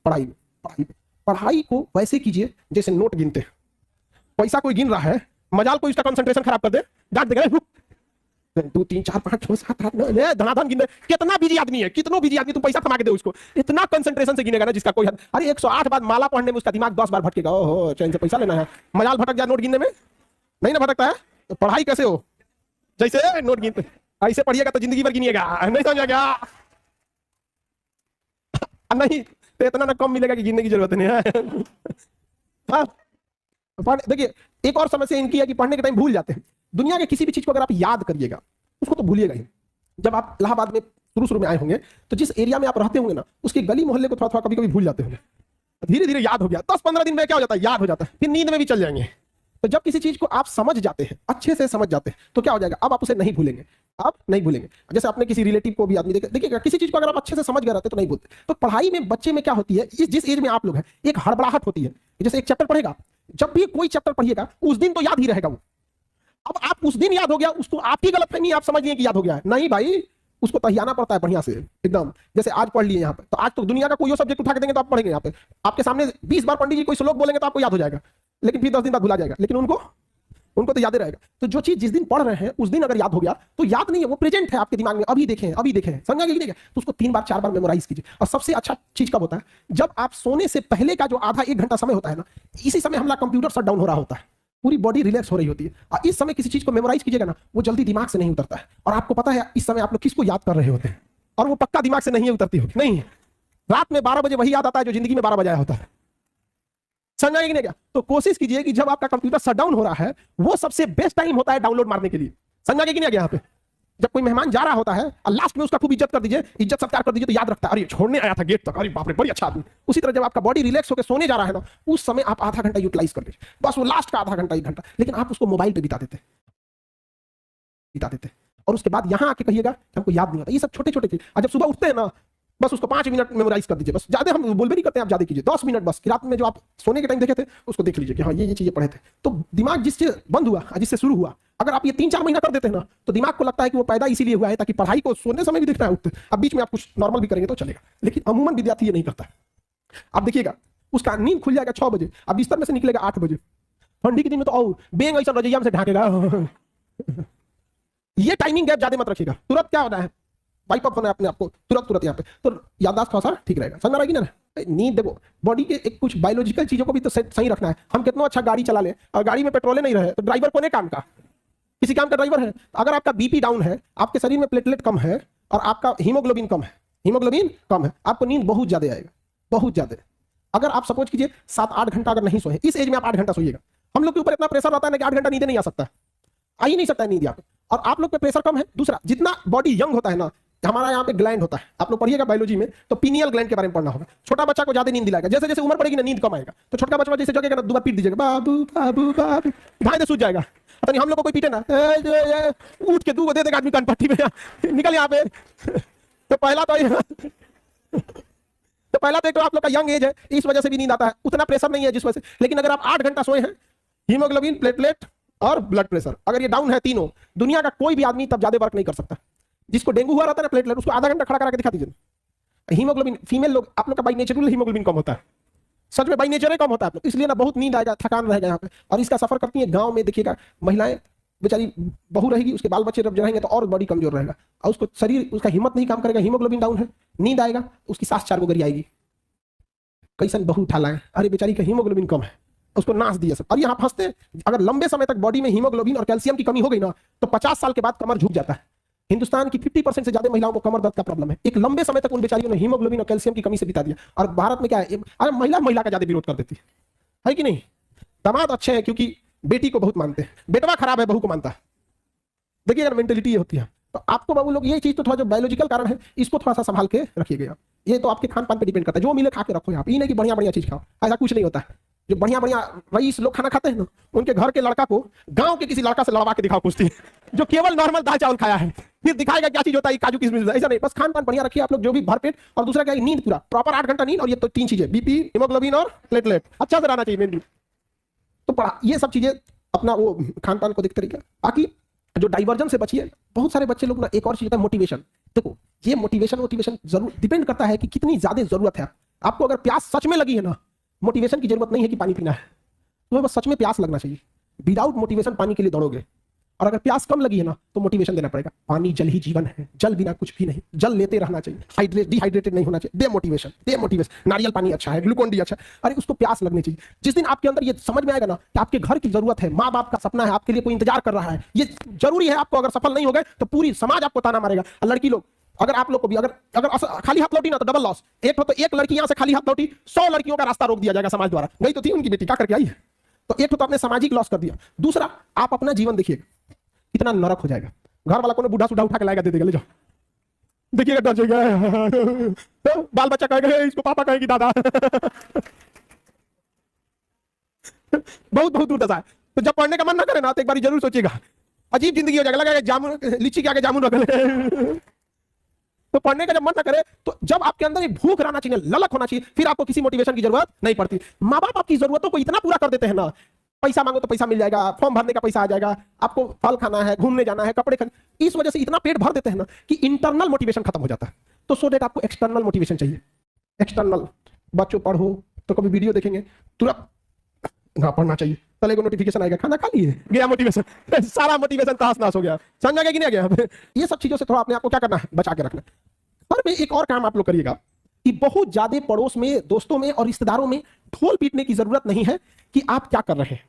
पढ़ाई में, पढ़ाई को वैसे कीजिए जैसे नोट गिनते हैं। पैसा कोई गिन रहा है, मजाल कोई उसका कंसंट्रेशन खराब कर दे, डांट देगा 2 3 4 5 6 7 8 9 धनाधन गिन। कितना बिजी आदमी है, कितना बिजी आदमी, तुम पैसा कमा के दे उसको, इतना कंसंट्रेशन से गिनेगा ना जिसका कोई हद। अरे 108 बार माला पढ़ने में उसका दिमाग 10 बार भटकेगा। ओहो, चैन से पैसा लेना है, मजाल भटक जाए नोट गिनने में, नहीं ना भटकता है। तो पढ़ाई कैसे हो, जैसे नोट गिनते, ऐसे पढ़िएगा तो जिंदगी भर गिनिएगा, नहीं समझ गया? नहीं तो इतना ना कम मिलेगा कि गिनने की जरूरत नहीं है। हाँ देखिए, एक और समस्या इनकी है कि पढ़ने के टाइम भूल जाते हैं। दुनिया के किसी भी चीज को अगर आप याद करिएगा उसको तो भूलिएगा ही। जब आप इलाहाबाद में शुरू में आए होंगे तो जिस एरिया में आप रहते होंगे ना, उसके गली मोहल्ले को थोड़ा थोड़ा कभी कभी भूल जाते होंगे। धीरे धीरे याद हो गया, 10-15 दिन में क्या हो जाता है, याद हो जाता है, फिर नींद में भी चल जाएंगे। तो जब किसी चीज को आप समझ जाते हैं, अच्छे से समझ जाते हैं, तो क्या हो जाएगा, अब आप उसे नहीं भूलेंगे, आप नहीं भूलेंगे। जैसे आपने किसी रिलेटिव को भी आदमी देखिएगा, किसी चीज को अगर आप अच्छे से समझ गए रहते तो नहीं भूलते। तो पढ़ाई में बच्चे में क्या होती है, जिस एज में आप लोग हैं, एक हड़बड़ाहट होती है। जैसे एक चैप्टर पढ़ेगा, जब भी कोई चैप्टर पढ़िएगा उस दिन तो याद ही रहेगा वो। अब आप उस दिन याद हो गया, उसको आपकी गलतफहमी, आप समझ लिए कि याद हो गया है, नहीं भाई, उसको तहियाना पड़ता है बढ़िया से एकदम। जैसे आज पढ़ लिए यहाँ पे, तो आज तो दुनिया का कोई सब्जेक्ट उठा के देंगे तो आप पढ़ेंगे। यहाँ पे आपके सामने 20 बार पंडित जी कोई श्लोक बोलेंगे तो आपको याद हो जाएगा, लेकिन फिर 10 दिन बाद भुला जाएगा, लेकिन उनको तो याद रहेगा। तो जो चीज जिस दिन पढ़ रहे हैं उस दिन अगर याद हो गया तो याद नहीं है, वो प्रेजेंट है आपके दिमाग में, अभी देखें समझा कि नहीं। तो उसको 3 बार 4 बार मेमोराइज कीजिए। और सबसे अच्छा चीज कब होता है, जब आप सोने से पहले का जो आधा 1 घंटा समय होता है ना, इसी समय हमारा कंप्यूटर शट डाउन हो रहा होता है, पूरी बॉडी रिलैक्स हो रही होती है। और इस समय किसी चीज को मेमोराइज कीजिएगा ना, वो जल्दी दिमाग से नहीं उतरता है। और आपको पता है इस समय आप लोग किसको याद कर रहे होते हैं, और वो पक्का दिमाग से नहीं उतरती होगी। नहीं, रात में 12 बजे वही याद आता है जो जिंदगी में 12 बजाया होता है। समझा कि नहीं क्या? तो कोशिश कीजिए कि जब आपका कंप्यूटर शट डाउन हो रहा है, वो सबसे बेस्ट टाइम होता है डाउनलोड मारने के लिए। समझा कि नहीं? यहाँ पे जब कोई मेहमान जा रहा होता है और लास्ट में उसका खूब इज्जत कर दीजिए, इज्जत सत्कार कर दीजिए, तो याद रखता है, अरे छोड़ने आया था गेट तक, अरे बाप रे बड़ी अच्छा आदमी। उसी तरह जब आपका बॉडी रिलैक्स होकर सोने जा रहा है ना, उस समय आप आधा घंटा यूटिलाइज कर लीजिए, बस वो लास्ट का आधा घंटा 1 घंटा, लेकिन आप उसको मोबाइल पे बिता देते और उसके बाद यहां आके कहिएगा कि हमको याद नहीं आता। ये सब छोटे छोटे चीज। और जब सुबह उठते हैं ना, बस उसको 5 मिनट मेमोराइज कर दीजिए, बस ज्यादा हम बोल भी नहीं करते, आप ज्यादा कीजिए, 10 मिनट बस। रात में जो आप सोने के टाइम देखे थे उसको देख लीजिए कि हाँ ये चीजें पढ़े थे। तो दिमाग जिससे बंद हुआ, जिससे शुरू हुआ, अगर आप ये 3-4 महीना कर देते हैं ना, तो दिमाग को लगता है कि वो पैदा इसीलिए हुआ है ताकि पढ़ाई को सोने समय भी दिखना है, उठते। अब बीच में आप कुछ नॉर्मल भी करेंगे तो चलेगा, लेकिन अमूमन विद्यार्थी ये नहीं करता। आप देखिएगा उसका नींद खुल जाएगा 6 बजे, अब बिस्तर में से निकलेगा 8 बजे। ठंडी के दिन में तो और बेंग ऐसा रजैया में से ढाकेगा। ये टाइमिंग गैप ज्यादा मत रखिएगा। तुरंत क्या होना है, वाइप अप होना है अपने आप को तुरंत यहाँ पे, तो याददाश्त थोड़ा सा ठीक रहेगा। समझ रहेगी ना? नींद देखो, बॉडी के एक कुछ बायोलॉजिकल चीजों को भी तो सही रखना है। हम कितना अच्छा गाड़ी चला ले और गाड़ी में पेट्रोल नहीं रहे तो ड्राइवर कोने काम का, किसी काम का ड्राइवर है। अगर आपका बीपी डाउन है, आपके शरीर में प्लेटलेट कम है और आपका हीमोग्लोबिन कम है, आपको नींद बहुत ज्यादा आएगा, बहुत ज्यादा। अगर आप सपोज कीजिए 7-8 घंटा अगर नहीं सोए, इस एज में आप 8 घंटा सोइएगा। हम लोग के ऊपर इतना प्रेशर रहता है ना कि 8 घंटा नींद नहीं आ सकता, आ ही नहीं सकता है नींद यहाँ पे। और आप लोग पे प्रेशर कम है। दूसरा, जितना बॉडी यंग होता है ना, हमारा यहाँ पे ग्लैंड होता है, आप लोग पढ़िएगा बायोलॉजी में तो पीनियल ग्लैंड के बारे में पढ़ना होगा। छोटा बच्चा को ज्यादा नींद दिलाएगा, जैसे जैसे उम्र बढ़ेगी ना नींद कम आएगा। तो छोटा बच्चा जैसे जगेगा ना, 2 बार पीट दीजिएगा, बाबू बाबू बाबू, ढाई दे सूझ जाएगा। पता नहीं हम लोग को कोई पीटे ना, उठ के 2 को दे देगा आदमी कनपट्टी में, निकल यहाँ पे। तो पहला तो आप लोग का यंग एज है, इस वजह से भी नींद आता है, उतना प्रेशर नहीं है जिस वजह से। लेकिन अगर आप 8 घंटा सोए हैं, हीमोग्लोबिन, प्लेटलेट और ब्लड प्रेशर अगर ये डाउन है तीनों, दुनिया का कोई भी आदमी तब ज्यादा वर्क नहीं कर सकता। जिसको डेंगू हुआ रहता है ना, प्लेटलेट, उसको आधा घंटा खड़ा करा के दिखा दीजिए। हीमोग्लोबिन, फीमेल लोग, आप लोग का बाई नेचुरल हीमोग्लोबिन कम होता है, सच में बाई नेचर कम होता है आप लोग, इसलिए ना बहुत नींद आएगा, थकान रहेगा यहाँ पे। और इसका सफर करती है गांव में, देखिएगा महिलाएं बेचारी बहू रहेगी, उसके बाल बच्चे जब रहेंगे तो और बॉडी कमजोर रहेगा और उसको शरीर, उसका हिम्मत नहीं काम करेगा, हीमोग्लोबिन डाउन है, नींद आएगा, उसकी सांस 4 गो आएगी। कैसन बहू उठा लाए, अरे बेचारी का हीमोग्लोबिन कम है, उसको नाश दिया सब। और यहाँ फंसते हैं। अगर लंबे समय तक बॉडी में हीमोग्लोबिन और कैल्शियम की कमी हो गई ना, तो 50 साल के बाद कमर झुक जाता है। हिंदुस्तान की 50% से ज्यादा महिलाओं को कमर दर्द का प्रॉब्लम है। एक लंबे समय तक उन बेचारियों ने हीमोग्लोबिन और कैल्शियम की कमी से बिता दिया। और भारत में क्या है, अरे महिला का ज्यादा विरोध कर देती है कि नहीं? दामाद अच्छे हैं क्योंकि बेटी को बहुत मानते हैं, बेटवा खराब है बहू को मानता है। देखिए यार, मेंटेलिटी ये होती है। तो आपको बाबू लोग ये चीज तो थोड़ा जो बायोलॉजिकल कारण है, इसको थोड़ा सा संभाल के रखिएगा। ये तो आपके खान पान पे डिपेंड करता है, जो मिले खा के रखो। आप ये नहीं कि बढ़िया बढ़िया चीज खाओ, ऐसा कुछ नहीं होता है। जो बढ़िया बढ़िया रईस लोग खाना खाते हैं ना, उनके घर के लड़का को गांव के किसी लड़का से लड़वा के दिखाओ कुश्ती, जो केवल नॉर्मल दाल चावल खाया है, फिर दिखाएगा क्या चीज होता है, काजू किशमिश। ऐसा नहीं, बस खान पान बढ़िया रखिए आप लोग, जो भी भरपेट। और दूसरा क्या है, नींद पूरा प्रॉपर 8 घंटा नींद। और ये तो 3 चीजें, बीपी, हीमोग्लोबिन और प्लेटलेट अच्छा से रहना चाहिए मेन। तो पढ़ा, ये सब चीजें अपना वो खान पान को देखते रहिए। बाकी जो डाइवर्जन से बचिए। बहुत सारे बच्चे लोग ना, एक और चीज होता है मोटिवेशन। देखो ये मोटिवेशन जरूर डिपेंड करता है कि कितनी ज्यादा जरूरत है आपको अगर प्यास सच में लगी है ना, मोटिवेशन की जरूरत नहीं है कि पानी पीना है, तुम्हें बस सच में प्यास लगना चाहिए। विदाउट मोटिवेशन पानी के लिए दौड़ोगे। और अगर प्यास कम लगी है ना तो मोटिवेशन देना पड़ेगा। पानी जल ही जीवन है, जल बिना कुछ भी नहीं, जल लेते रहना चाहिए, डिहाइड्रेटेड नहीं होना चाहिए। दे मोटिवेशन। नारियल पानी अच्छा है, ग्लूकोन डी अच्छा है, अरे उसको प्यास लगनी चाहिए। जिस दिन आपके अंदर ये समझ में आएगा ना कि आपके घर की जरूरत है, माँ बाप का सपना है, आपके लिए कोई इंतजार कर रहा है, ये जरूरी है आपको, अगर सफल नहीं हो गए तो पूरी समाज आपको ताना मारेगा। लड़की लोग, अगर आप लोग को भी अगर खाली हाथ लौटी ना तो डबल लॉस। एक तो एक लड़की यहां से खाली हाथ लौटी, 100 लड़कियों का रास्ता रोक दिया जाएगा समाज द्वारा। गई तो थी उनकी बेटी, क्या करके आई है, तो एक तो आपने सामाजिक लॉस कर दिया। दूसरा, आप अपना जीवन देखिएगा कितना नरक हो जाएगा। घर वाला को बूढ़ा सुढ़ा उठा के लाएगा, दे देगा, ले जाओ, देखिएगा डर जाएगा, तो बाल बच्चा कहेगा इसको पापा कहेगी दादा। बहुत बहुत दूर दशा है। तो जब पढ़ने का मन ना करे ना तो एक बार जरूर सोचिएगा, अजीब जिंदगी हो जाएगा, लगेगा जामुन लीची के आगे जामुन रख ले। तो पढ़ने का जब मन ना करे, तो जब आपके अंदर एक भूख रहना चाहिए, ललक होना चाहिए, फिर आपको किसी मोटिवेशन की जरूरत नहीं पड़ती। माँ बाप आपकी जरूरतों को इतना पूरा कर देते हैं ना, पैसा मांगो तो पैसा मिल जाएगा, फॉर्म भरने का पैसा आ जाएगा, आपको फल खाना है, घूमने जाना है, कपड़े खाने, इस वजह से इतना पेट भर देते हैं ना कि इंटरनल मोटिवेशन खत्म हो जाता है। तो सो दैट आपको एक्सटर्नल मोटिवेशन चाहिए। एक्सटर्नल, बच्चों पढ़ो तो कभी वीडियो देखेंगे तुरंत ना पढ़ना चाहिए, तले को नोटिफिकेशन आएगा, खाना खा लिए, गया मोटिवेशन, सारा मोटिवेशन तहस नहस हो गया। समझ आ गया कि नहीं आ गया? ये सब चीजों से थोड़ा अपने आप को क्या करना है, बचा के रखना। पर में एक और काम आप लोग करिएगा कि बहुत ज्यादा पड़ोस में, दोस्तों में और रिश्तेदारों में ढोल पीटने की जरूरत नहीं है कि आप क्या कर रहे हैं।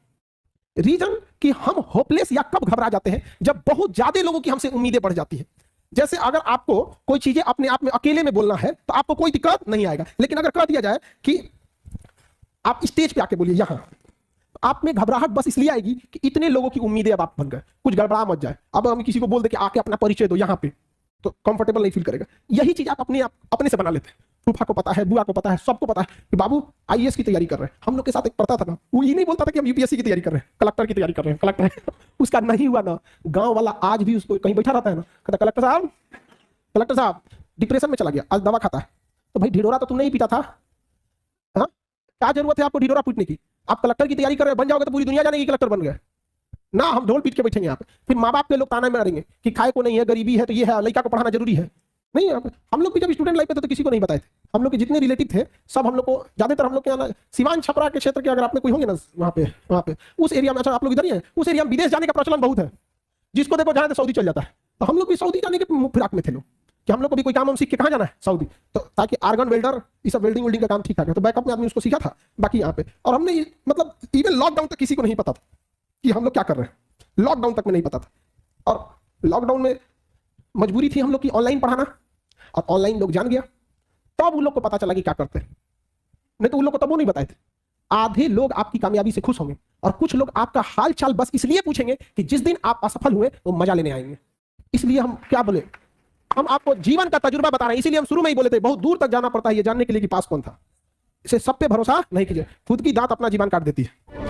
रीजन कि हम होपलेस या कब घबरा जाते हैं, जब बहुत ज्यादा लोगों की हमसे उम्मीदें बढ़ जाती है। जैसे अगर आपको कोई चीजें अपने आप में अकेले में बोलना है तो आपको कोई दिक्कत नहीं आएगा, लेकिन अगर कह दिया जाए कि आप स्टेज पे आके बोलिए यहां, आप में घबराहट बस इसलिए आएगी कि इतने लोगों की उम्मीदें अब आप बन गए, कुछ गड़बड़ा मत जाए। अब हम किसी को बोल दे कि आके अपना परिचय दो यहां पे, तो कंफर्टेबल नहीं फील करेगा। यही चीज आप अपने से बना लेते हैं। फूफा को पता है, बुआ को पता है, सबको पता है कि बाबू आईएएस की तैयारी कर रहे हैं। हम लोग के साथ एक पढ़ता था ना, वो ये नहीं बोलता था कि हम यूपीएससी की तैयारी कर रहे हैं, कलेक्टर की तैयारी कर रहे हैं, कलेक्टर उसका नहीं हुआ ना, गांव वाला आज भी उसको कहीं बैठा रहता है ना, कहता कलेक्टर साहब डिप्रेशन में चला गया, आज दवा खाता है। तो भाई ढिढोरा तो तुम नहीं पीता था, हाँ क्या जरूरत है आपको ढिढोरा पीटने की? आप कलेक्टर की तैयारी कर रहे हैं, बन जाओगे तो पूरी दुनिया जानेगी कलेक्टर बन गए ना। हम ढोल पीट के बैठेंगे यहाँ पे, फिर माँ बाप के लोग ताना मारेंगे कि खाए को नहीं है, गरीबी है, तो ये है, लड़का को पढ़ाना जरूरी है। नहीं, हम लोग भी जब स्टूडेंट लाइफ पे थे तो किसी को नहीं बताए थे। हम लोग के जितने रिलेटिव थे सब हम लोग को, ज्यादातर हम लोग के यहाँ सिवान छपरा के क्षेत्र के अगर आपने कोई होंगे ना वहाँ पे उस एरिया में, अच्छा आप लोग इधर ही हैं, उस एरिया में विदेश जाने का प्रचलन बहुत है। जिसको देखो जाए तो सऊदी चल जाता है। तो हम लोग भी सऊदी जाने के फिराक में थे लोग कि हम लोग को भी कोई काम हम सीख के कहाँ जाना है, सऊदी, तो ताकि आर्गन वेल्डर ये सब वेल्डिंग का काम ठीक ठाक है, तो बैकअप में आदमी उसको सीखा था। बाकी यहाँ पे और हमने मतलब इवन लॉकडाउन तक किसी को नहीं पता था कि हम लोग क्या कर रहे हैं, लॉकडाउन तक में नहीं पता था। और लॉकडाउन में मजबूरी थी हम लोग की ऑनलाइन पढ़ाना, और ऑनलाइन लोग जान गया, तब उन लोग को पता चला कि क्या करते हैं, नहीं तो उन लोग को तब वो नहीं बताए थे। आधे लोग आपकी कामयाबी से खुश होंगे और कुछ लोग आपका हाल चाल बस इसलिए पूछेंगे कि जिस दिन आप असफल हुए वो मजा लेने आएंगे। इसलिए हम क्या बोले, हम आपको जीवन का तजुर्बा बता रहे हैं, इसीलिए हम शुरू में ही बोले थे बहुत दूर तक जाना पड़ता है ये जानने के लिए कि पास कौन था। इसे सब पे भरोसा नहीं कीजिए, खुद की दांत अपना जीवन काट देती है।